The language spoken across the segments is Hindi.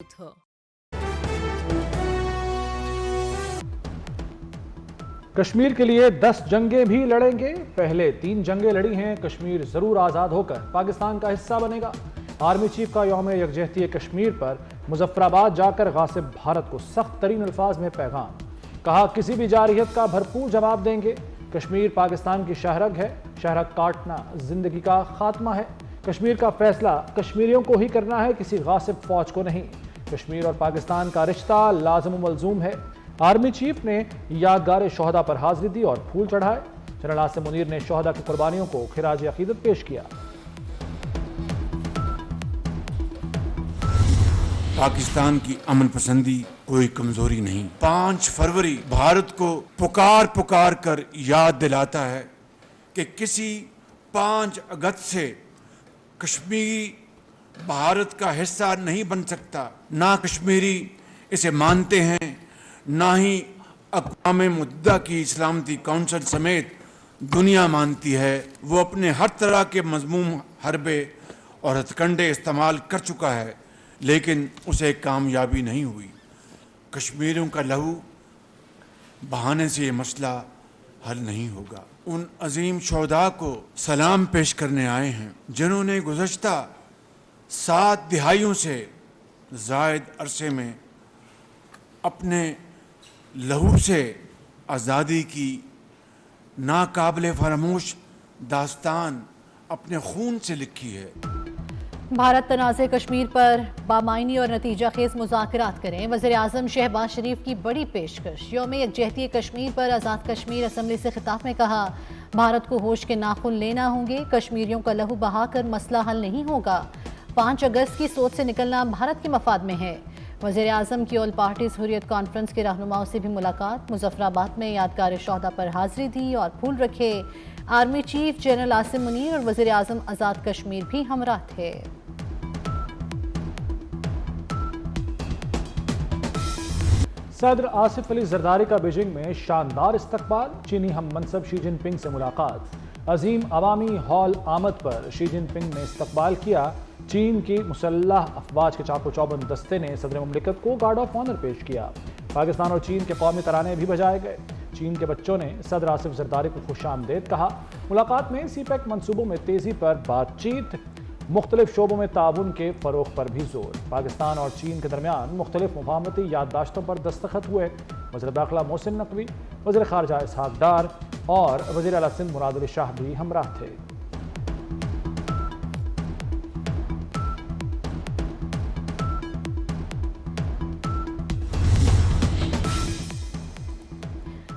था। कश्मीर के लिए 10 जंगें भी लड़ेंगे। पहले 3 जंगें लड़ी हैं। कश्मीर जरूर आजाद होकर पाकिस्तान का हिस्सा बनेगा। आर्मी चीफ का यौम यकजहती कश्मीर पर मुजफ्फराबाद जाकर गासिब भारत को सख्त तरीन अल्फाज में पैगाम। कहा किसी भी जारहियत का भरपूर जवाब देंगे। कश्मीर पाकिस्तान की शहरग है। शहरग काटना जिंदगी का खात्मा है। कश्मीर का फैसला कश्मीरियों को ही करना है, किसी गासिब फौज को नहीं। कश्मीर और पाकिस्तान का रिश्ता लाज़िम व मलजूम है। आर्मी चीफ ने यादगार शोहदा पर हाजिरी दी और फूल चढ़ाए। जनरल आसिम मुनीर ने शोहदा की कुर्बानियों को खिराज अकीदत पेश किया। पाकिस्तान की अमन पसंदी कोई कमजोरी नहीं। 5 फरवरी भारत को पुकार पुकार कर याद दिलाता है कि किसी 5 अगस्त से कश्मीर भारत का हिस्सा नहीं बन सकता। ना कश्मीरी इसे मानते हैं, ना ही अक़वाम मुत्तहिदा की सलामती कौंसिल समेत दुनिया मानती है। वो अपने हर तरह के मज़मूम हरबे और हथकंडे इस्तेमाल कर चुका है, लेकिन उसे कामयाबी नहीं हुई। कश्मीरियों का लहू बहाने से ये मसला हल नहीं होगा। उन अजीम शोहदा को सलाम पेश करने आए हैं जिन्होंने गुज़श्ता 7 दिहाइयों से ज़ायद अरसे में अपने लहू से आज़ादी की नाकाबिले फरामोश दास्तान अपने खून से लिखी है। भारत तनाज़े कश्मीर पर बामायनी और नतीजा खेज मुज़ाकरात करें। वज़ीर आज़म शहबाज शरीफ की बड़ी पेशकश। यौम यकजहती कश्मीर पर आज़ाद कश्मीर असम्बली से खिताब में कहा भारत को होश के नाखून लेना होंगे। कश्मीरियों का लहू बहाकर मसला हल नहीं होगा। 5 अगस्त की सोच से निकलना भारत के मफाद में है। वज़ीर आज़म की ऑल पार्टीज हुर्रियत कॉन्फ्रेंस के रहनुमाओं से भी मुलाकात। मुजफ्फराबाद में यादगार शोहदा पर हाजिरी दी और फूल रखे। Army chief general Asim Munir और वज़ीर आज़म आज़ाद कश्मीर भी हमराह थे। सदर आसिफ अली जरदारी का बीजिंग में शानदार इस्तकबाल। चीनी हम मनसब शी जिनपिंग से मुलाकात। अजीम अवामी हॉल आमद पर शी जिनपिंग ने इस्तकबाल किया। चीन की मुसल्लह अफवाज के चाको चौबंद दस्ते ने सदर मुमलिकत को गार्ड ऑफ ऑनर पेश किया। पाकिस्तान और चीन के कौमी तराने भी बजाए गए। चीन के बच्चों ने सदर आसिफ जरदारी को खुशामदेद कहा। मुलाकात में सीपैक मनसूबों में तेजी पर बातचीत। मुख्तलिफ शोबों में ताउन के फरोग पर भी जोर। पाकिस्तान और चीन के दरमियान मुख्तलिफ मुफाहमती याददाश्तों पर दस्तखत हुए। वज़ीर दाखिला मोहसिन नकवी, वज़ीर ख़ारजा इसहाक डार और वज़ीर आला सिंध मुराद अली शाह भी हमराह थे।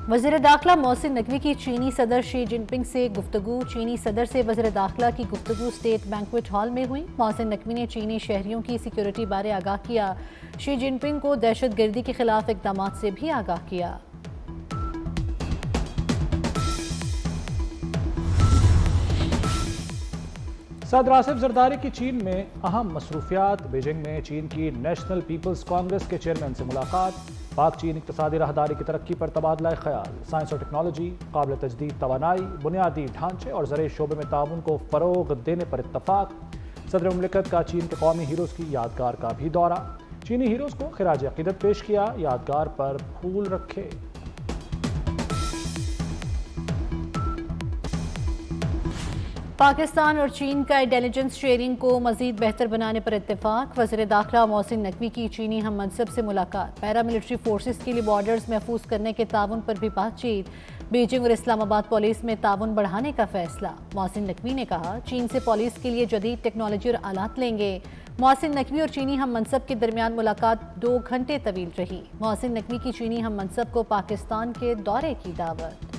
वज़ीर दाखिला मोहसिन नकवी की चीनी सदर शी जिनपिंग से गुफ्तगू। चीनी सदर से वज़ीर दाखिला की गुफ्तगू स्टेट बैंक्वेट हॉल में हुई। मोहसिन नकवी ने चीनी शहरियों की सिक्योरिटी बारे आगाह किया। शी जिनपिंग को दहशत गर्दी के खिलाफ इकदाम से भी आगाह किया। सदर आसिफ जरदारी की चीन में अहम मसरूफियात। बीजिंग में चीन की नेशनल पीपल्स कांग्रेस के चेयरमैन से मुलाकात। पाक चीन इक़्तिसादी राहदारी की तरक्की पर तबादला ख्याल। साइंस और टेक्नोलॉजी, काबिल तजदीद तवानाई, बुनियादी ढांचे और ज़राई शोबे में ताउन को फ़रोग़ देने पर इत्तफ़ाक़। सदर मुमलिकत का चीन के कौमी हीरोज़ की यादगार का भी दौरा। चीनी हीरोज़ को खिराज अक़ीदत पेश किया। यादगार पर फूल रखे। पाकिस्तान और चीन का इंटेलिजेंस शेयरिंग को मजीद बेहतर बनाने पर इत्तेफाक। वज़ीर दाखिला मोहसिन नकवी की चीनी हम मनसब से मुलाकात। पैरामिलिट्री फोर्सेस के लिए बॉर्डर्स महफूज करने के ताउन पर भी बातचीत। बीजिंग और इस्लामाबाद पुलिस में ताउन बढ़ाने का फैसला। मोहसिन नकवी ने कहा चीन से पुलिस के लिए जदीद टेक्नोलॉजी और आलात लेंगे। मोहसिन नकवी और चीनी हम मनसब के दरमियान मुलाकात 2 घंटे तवील रही। मोहसिन नकवी की चीनी हम मनसब को पाकिस्तान के दौरे की दावत।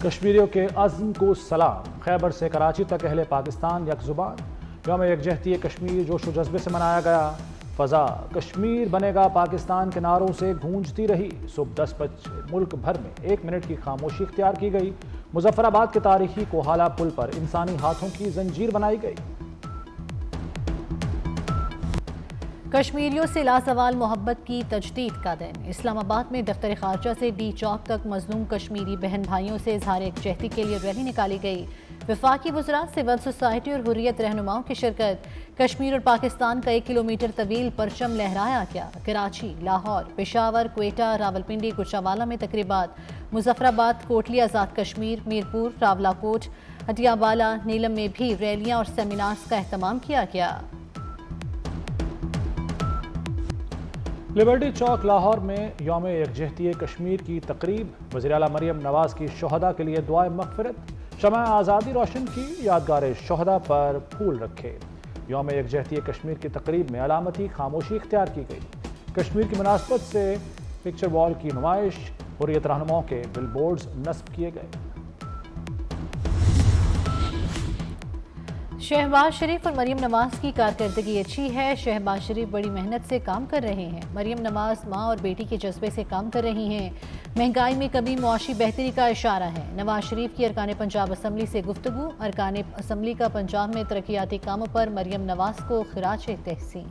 कश्मीरियों के अज़्म को सलाम। खैबर से कराची तक अहले पाकिस्तान यकजुबान। यौम यकजहती कश्मीर जोश व जज्बे से मनाया गया। फ़ज़ा कश्मीर बनेगा पाकिस्तान के नारों से गूंजती रही। सुबह 10 बजे मुल्क भर में 1 मिनट की खामोशी इख्तियार की गई। मुजफ्फराबाद के तारीखी कोहाला पुल पर इंसानी हाथों की जंजीर बनाई गई। कश्मीरियों से लासवाल मोहब्बत की तजदीद का दिन। इस्लामाबाद में दफ्तर खारजा से डी चौक तक मजलूम कश्मीरी बहन भाइयों से इजहार यकजहती के लिए रैली निकाली गई। वफाकी वज़रा, सिविल सोसाइटी और हुर्रियत रहनुमाओं की शिरकत। कश्मीर और पाकिस्तान का 1 किलोमीटर तवील परचम लहराया गया। कराची, लाहौर, पेशावर, क्वेटा, रावलपिंडी, गुजरांवाला में तकरीबात। मुजफ्फराबाद, कोटली, आज़ाद कश्मीर, मीरपुर, रावलाकोट, हटियावाला, नीलम में भी रैलियां और सेमिनार्स का एहतमाम किया गया। लिबर्टी चौक लाहौर में यौम यकजहती कश्मीर की तकरीब। वज़ीर आला मरियम नवाज की शोहदा के लिए दुआए मग़फ़िरत। शमा आज़ादी रोशन की, यादगार शोहदा पर फूल रखे। यौम यकजहती कश्मीर की तकरीब में अलामती खामोशी इख्तियार की गई। कश्मीर की मुनासबत से पिक्चर वॉल की नुमाइश, हुर्रियत रहनुमाओं के बिलबोर्ड्स नस्ब किए गए। शहबाज शरीफ और मरियम नवाज की कारकर्दगी अच्छी है। शहबाज शरीफ बड़ी मेहनत से काम कर रहे हैं। मरियम नवाज माँ और बेटी के जज्बे से काम कर रही हैं। महंगाई में कमी मुआशी बेहतरी का इशारा है। नवाज शरीफ की अरकान पंजाब असम्बली से गुफ्तगू। अरकान असम्बली का पंजाब में तरक्याती कामों पर मरियम नवाज को खिराज तहसीन।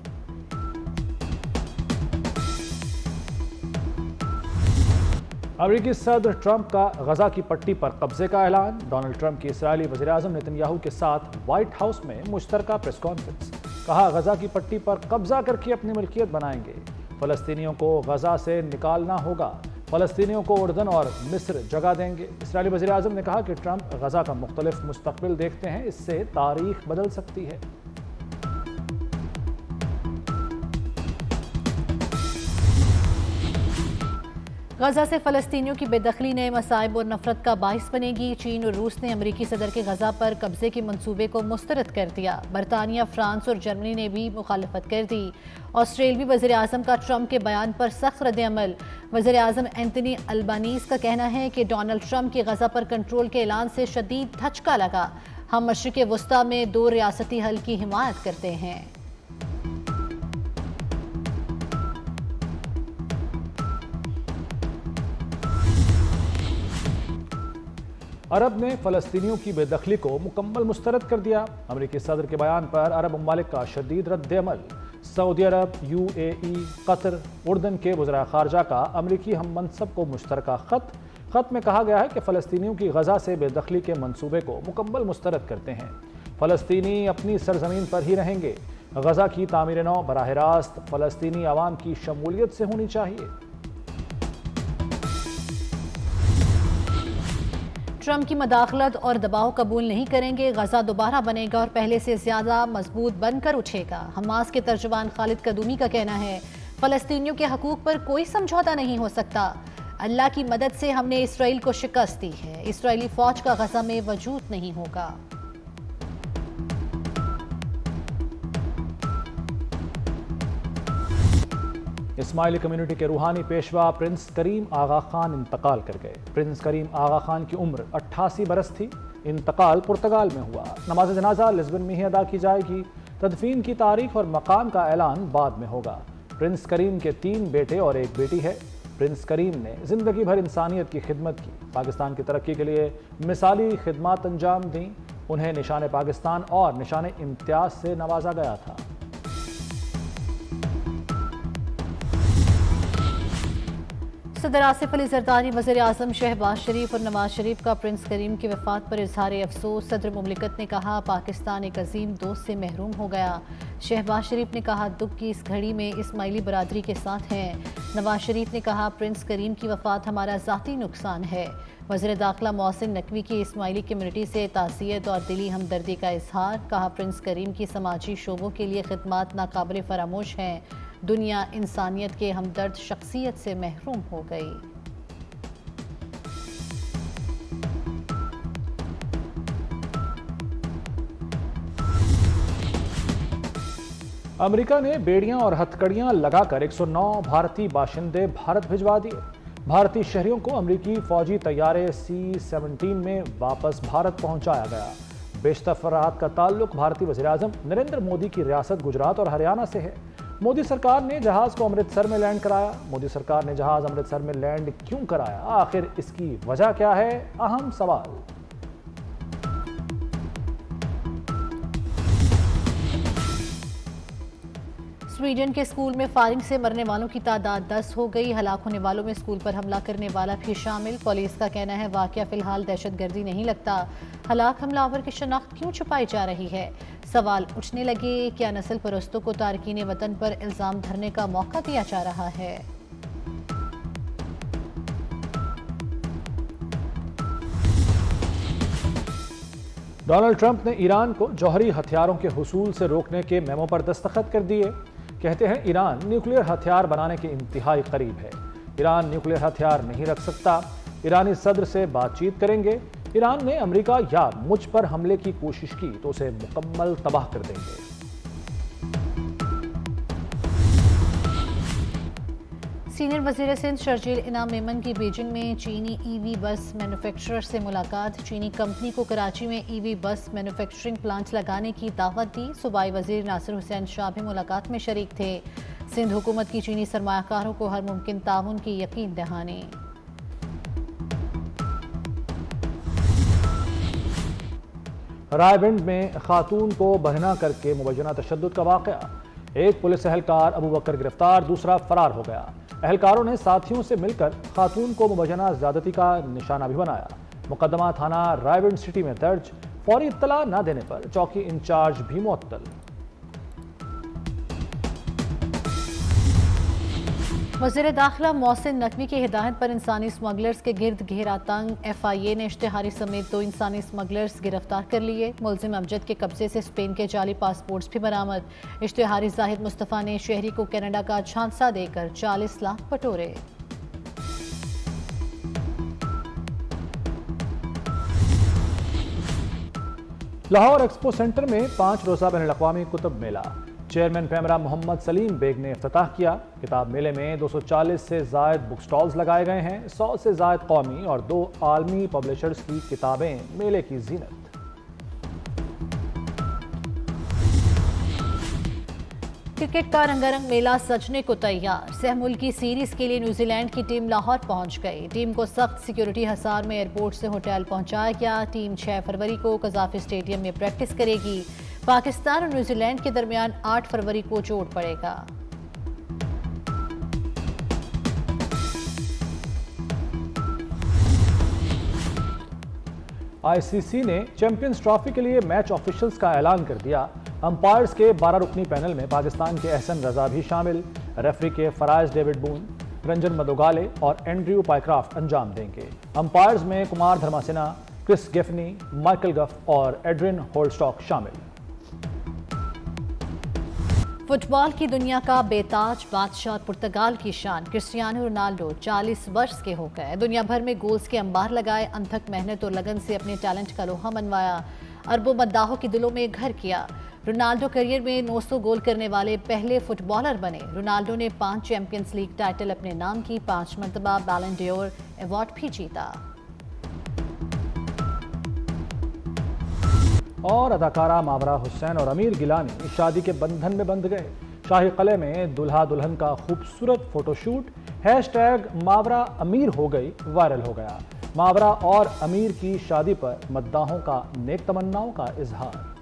अमेरिकी सदर ट्रंप का गजा की पट्टी पर कब्जे का ऐलान। डोनाल्ड ट्रंप की इसराइली वज़ीर आज़म नेतन्याहू के साथ व्हाइट हाउस में मुश्तरका प्रेस कॉन्फ्रेंस। कहा, गजा की पट्टी पर कब्जा करके अपनी मिल्कियत बनाएंगे। फ़लस्तीनियों को गजा से निकालना होगा। फ़लस्तीनियों को उर्दन और मिस्र जगह देंगे। इसराइली वज़ीर आज़म ने कहा कि ट्रंप गजा का मुख्तलिफ मुस्तकबिल देखते हैं, इससे तारीख बदल सकती है। गजा से फ़लस्तीनियों की बेदखली नए मसाइब और नफरत का बाइस बनेगी। चीन और रूस ने अमरीकी सदर के गजा पर कब्जे के मंसूबे को मुस्तरद कर दिया। बरतानिया, फ्रांस और जर्मनी ने भी मुखालफत कर दी। ऑस्ट्रेलियावी वज़ीर आज़म का ट्रंप के बयान पर सख्त रद्द-ए-अमल। वज़ीर आज़म एंथनी अल्बानीज़ का कहना है कि डोनाल्ड ट्रंप के गजा पर कंट्रोल के ऐलान से शदीद धचका लगा। हम मशरिक़ वस्ता में 2 रियासती हल की हिमायत करते हैं। अरब ने फ़लस्तीनियों की बेदखली को मुकम्मल मुस्तरद कर दिया। अमरीकी सदर के बयान पर अरब ममालिक का शदीद रद्द-ए-अमल। सऊदी अरब, UAE, कतर, उर्दन के वज़रा ख़ारजा का अमरीकी हम मनसब को मुश्तरका ख़त में कहा गया है कि फ़लस्तीनियों की गजा से बेदखली के मंसूबे को मुकम्मल मुस्तरद करते हैं। फ़लस्तीनी अपनी सरजमीन पर ही रहेंगे। गजा की तामीर नौ बराह रास्त फ़लस्तीनी आवाम की शमूलियत से होनी चाहिए। ट्रंप की मदाखलत और दबाव कबूल नहीं करेंगे। गजा दोबारा बनेगा और पहले से ज्यादा मजबूत बनकर उठेगा। हमास के तर्जुमान खालिद कदूमी का कहना है, फ़लस्तीनियों के हकूक पर कोई समझौता नहीं हो सकता। अल्लाह की मदद से हमने इसराइल को शिकस्त दी है। इसराइली फौज का गजा में वजूद नहीं होगा। इस्माइली कम्युनिटी के रूहानी पेशवा प्रिंस करीम आगा खान इंतकाल कर गए। प्रिंस करीम आगा खान की उम्र 88 बरस थी। इंतकाल पुर्तगाल में हुआ। नमाज जनाजा लिस्बन में ही अदा की जाएगी। तदफीन की तारीख और मकाम का ऐलान बाद में होगा। प्रिंस करीम के 3 बेटे और 1 बेटी है। प्रिंस करीम ने जिंदगी भर इंसानियत की खिदमत की। पाकिस्तान की तरक्की के लिए मिसाली खिदमत अंजाम दी। उन्हें निशान पाकिस्तान और निशान इम्तियाज से नवाजा गया था। सदर आसिफ अली जरदारी, वज़ीर आज़म शहबाज शरीफ और नवाज शरीफ का प्रिंस करीम की वफ़ात पर इजहार अफसोस। सदर मुमलिकत ने कहा, पाकिस्तान एक अजीम दोस्त से महरूम हो गया। शहबाज शरीफ ने कहा, दुख की इस घड़ी में इस्माइली बरादरी के साथ हैं। नवाज शरीफ ने कहा, प्रिंस करीम की वफ़ात हमारा ज़ाती नुकसान है। वज़ीर दाखिला मोहसिन नकवी की इस्माइली कम्युनिटी से ताज़ियत और दिली हमदर्दी का इजहार। कहा, प्रिंस करीम की समाजी शोबों के लिए खिदमत नाकाबिल फरामोश हैं। दुनिया इंसानियत के हमदर्द शख्सियत से महरूम हो गई। अमेरिका ने बेड़ियां और हथकड़ियां लगाकर 109 भारतीय बाशिंदे भारत भिजवा दिए। भारतीय शहरियों को अमेरिकी फौजी तैयारे C-17 में वापस भारत पहुंचाया गया। बेशतर फराहत का ताल्लुक भारतीय वज़ीर आज़म नरेंद्र मोदी की रियासत गुजरात और हरियाणा से है। मोदी सरकार ने जहाज को अमृतसर में लैंड कराया। मोदी सरकार ने जहाज अमृतसर में लैंड क्यों कराया, आखिर इसकी वजह क्या है, अहम सवाल। स्वीडन के स्कूल में फायरिंग से मरने वालों की तादाद 10 हो गई। हलाक होने वालों में स्कूल पर हमला करने वाला भी शामिल। पुलिस का कहना है वाकया फिलहाल दहशतगर्दी नहीं लगता। हलाक हमलावर की शनाख्त क्यों छुपाई जा रही है? सवाल उठने लगे, क्या नस्ल परस्तों को तारकीन वतन पर इल्जाम धरने का मौका दिया जा रहा है? डोनाल्ड ट्रंप ने ईरान को जौहरी हथियारों के हुसूल से रोकने के मेमो पर दस्तखत कर दिए। कहते हैं ईरान न्यूक्लियर हथियार बनाने के इंतहाई करीब है। ईरान न्यूक्लियर हथियार नहीं रख सकता। ईरानी सदर से बातचीत करेंगे। ईरान ने अमेरिका या मुझ पर हमले की कोशिश की तो उसे मुकम्मल तबाह कर देंगे। सीनियर वजीर सिंध शर्जील इनाम मेमन की बीजिंग में चीनी ईवी बस मैन्युफैक्चरर से मुलाकात। चीनी कंपनी को कराची में ईवी बस मैन्युफैक्चरिंग प्लांट लगाने की दावत दी। सूबाई वजीर नासिर हुसैन शाह भी मुलाकात में शरीक थे। सिंध हुकूमत की चीनी सरमायाकारों को हर मुमकिन ताउन की यकीन दहानी। रायविंड में खातून को बहना करके मुबैना तशद्दुद का वाक़या। एक पुलिस एहलकार अबू बकर गिरफ्तार, दूसरा फरार हो गया। एहलकारों ने साथियों से मिलकर खातून को मुबैना ज़्यादती का निशाना भी बनाया। मुकदमा थाना रायविंड सिटी में दर्ज। फौरी इत्तला न देने पर चौकी इंचार्ज भी मुअत्तल। वज़ीर दाखिला मोहसिन नकवी की हिदायत पर इंसानी स्मगलर्स के गिर्द घेरा तंग। FIA ने इश्तिहारी समेत 2 इंसानी स्मगलर्स गिरफ्तार कर लिए। मुलजिम अमजद के कब्जे से स्पेन के जाली पासपोर्ट्स भी बरामद। इश्तिहारी जाहिद मुस्तफ़ा ने शहरी को कनाडा का झांसा देकर 40 लाख बटोरे। लाहौर एक्सपो सेंटर में 5 रोज़ा बैनुल अक़वामी कुतुब मेला। चेयरमैन पैमरा मोहम्मद सलीम बेग ने इफ्तिताह किया। किताब मेले में 240 से ज़ायद बुक स्टॉल्स लगाए गए हैं। 100 से ज़ायद कौमी और 2 आलमी पब्लिशर्स की किताबें मेले की जीनत। क्रिकेट का रंगारंग मेला सजने को तैयार। सह मुल्की सीरीज के लिए न्यूजीलैंड की टीम लाहौर पहुंच गई। टीम को सख्त सिक्योरिटी हिसार में एयरपोर्ट से होटल पहुंचाया गया। टीम 6 फरवरी को कज़ाफ़ी स्टेडियम में प्रैक्टिस करेगी। पाकिस्तान और न्यूजीलैंड के दरमियान 8 फरवरी को जोड़ पड़ेगा। ICC ने चैंपियंस ट्रॉफी के लिए मैच ऑफिशियल्स का ऐलान कर दिया। अंपायर्स के 12 रुकनी पैनल में पाकिस्तान के एहसन रजा भी शामिल। रेफरी के फराज डेविड बून, रंजन मदोगाले और एंड्रयू पाइक्राफ्ट अंजाम देंगे। अंपायर्स में कुमार धर्मासेना, क्रिस गेफनी, माइकल गफ और एड्रिन होल्स्टॉक शामिल। फुटबॉल की दुनिया का बेताज बादशाह पुर्तगाल की शान क्रिस्टियानो रोनाल्डो 40 वर्ष के हो गए। दुनिया भर में गोल्स के अंबार लगाए। अनथक मेहनत और लगन से अपने टैलेंट का लोहा मनवाया। अरबों मद्दाहों के दिलों में घर किया। रोनाल्डो करियर में 900 गोल करने वाले पहले फुटबॉलर बने। रोनाल्डो ने 5 चैंपियंस लीग टाइटल अपने नाम की, 5 मरतबा बैलन डोर अवार्ड भी जीता। और अदाकारा मावरा हुसैन और अमीर गिलानी शादी के बंधन में बंध गए। शाही कले में दुल्हा दुल्हन का खूबसूरत फोटोशूट #मावरा अमीर हो गई वायरल हो गया। मावरा और अमीर की शादी पर मद्दाहों का नेक तमन्नाओं का इजहार।